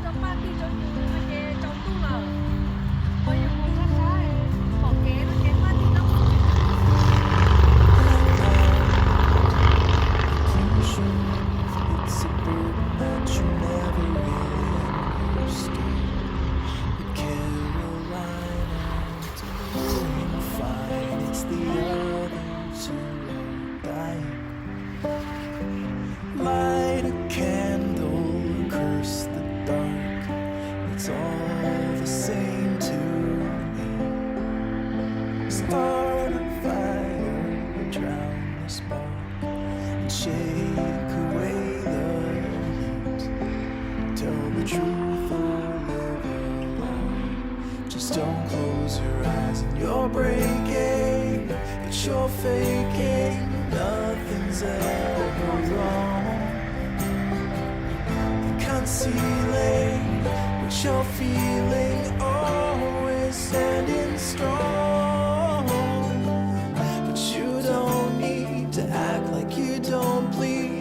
trong party cho nhiều mà kể trong tu mà bây giờ một lát trái bỏ kế nó kế party lắm It's a burden that you never really understood. But Carolina, doing fine. It's the others who are dying. Light a candle, curse the dark. It's all the same to me. Start a fire, drown the spark, and shake away the heat. Tell the truth or live alone. Just don't close your eyes and you're breaking, but you're faking. Nothing's ever wrong. Concealing what you're feeling, always standing strong. But you don't need to act like you don't bleed.